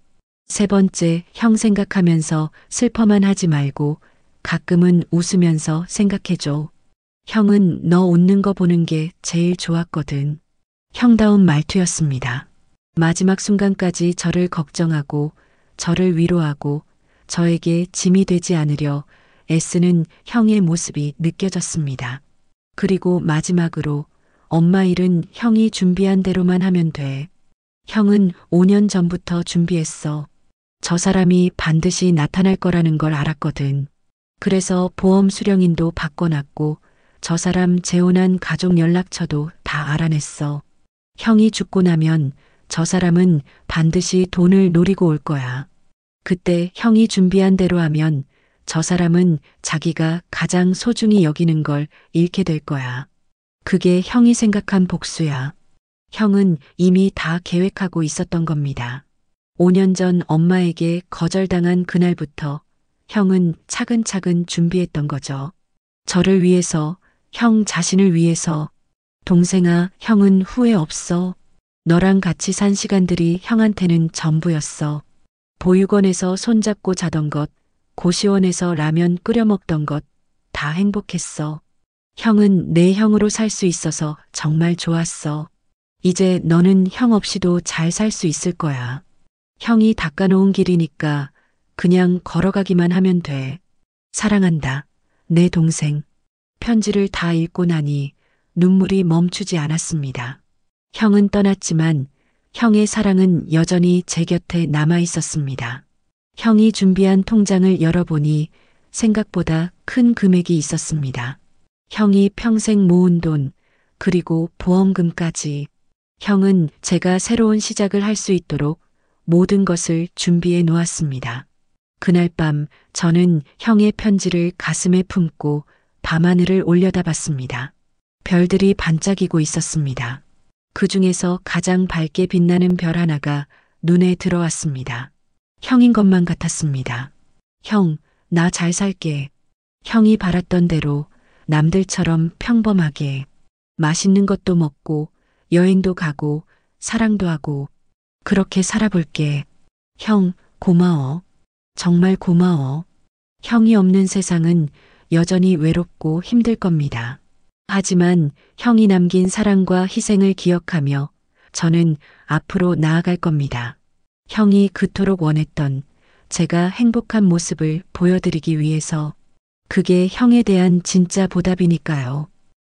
Speaker 1: 세 번째, 형 생각하면서 슬퍼만 하지 말고 가끔은 웃으면서 생각해줘. 형은 너 웃는 거 보는 게 제일 좋았거든. 형다운 말투였습니다. 마지막 순간까지 저를 걱정하고 저를 위로하고 저에게 짐이 되지 않으려 애쓰는 형의 모습이 느껴졌습니다. 그리고 마지막으로 엄마 일은 형이 준비한 대로만 하면 돼. 형은 5년 전부터 준비했어. 저 사람이 반드시 나타날 거라는 걸 알았거든. 그래서 보험 수령인도 바꿔놨고 저 사람 재혼한 가족 연락처도 다 알아냈어. 형이 죽고 나면 저 사람은 반드시 돈을 노리고 올 거야. 그때 형이 준비한 대로 하면 저 사람은 자기가 가장 소중히 여기는 걸 잃게 될 거야. 그게 형이 생각한 복수야. 형은 이미 다 계획하고 있었던 겁니다. 5년 전 엄마에게 거절당한 그날부터 형은 차근차근 준비했던 거죠. 저를 위해서, 형 자신을 위해서. 동생아, 형은 후회 없어. 너랑 같이 산 시간들이 형한테는 전부였어. 보육원에서 손잡고 자던 것, 고시원에서 라면 끓여 먹던 것, 다 행복했어. 형은 내 형으로 살 수 있어서 정말 좋았어. 이제 너는 형 없이도 잘 살 수 있을 거야. 형이 닦아놓은 길이니까 그냥 걸어가기만 하면 돼. 사랑한다. 내 동생. 편지를 다 읽고 나니 눈물이 멈추지 않았습니다. 형은 떠났지만 형의 사랑은 여전히 제 곁에 남아 있었습니다. 형이 준비한 통장을 열어보니 생각보다 큰 금액이 있었습니다. 형이 평생 모은 돈, 그리고 보험금까지. 형은 제가 새로운 시작을 할 수 있도록 모든 것을 준비해 놓았습니다. 그날 밤 저는 형의 편지를 가슴에 품고 밤하늘을 올려다봤습니다. 별들이 반짝이고 있었습니다. 그 중에서 가장 밝게 빛나는 별 하나가 눈에 들어왔습니다. 형인 것만 같았습니다. 형, 나 잘 살게. 형이 바랐던 대로 남들처럼 평범하게 맛있는 것도 먹고 여행도 가고 사랑도 하고 그렇게 살아볼게. 형, 고마워. 정말 고마워. 형이 없는 세상은 여전히 외롭고 힘들 겁니다. 하지만 형이 남긴 사랑과 희생을 기억하며 저는 앞으로 나아갈 겁니다. 형이 그토록 원했던 제가 행복한 모습을 보여드리기 위해서 그게 형에 대한 진짜 보답이니까요.